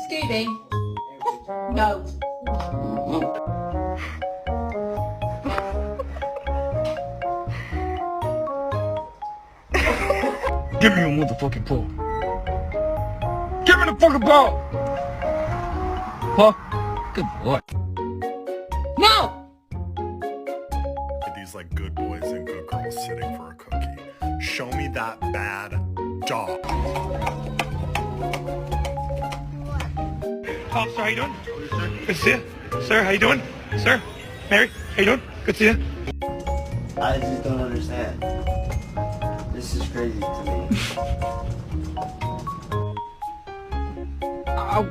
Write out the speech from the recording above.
Scooby. No. Give me your motherfucking paw. Give me the fucking ball! Huh? Good boy. No! These like good boys and good girls sitting for a cookie. Show me that bad dog. Oh, sir, how you doing? Good to see you. Sir, how you doing? Sir, Mary, how you doing? Good to see you. I just don't understand. This is crazy to me. Ow.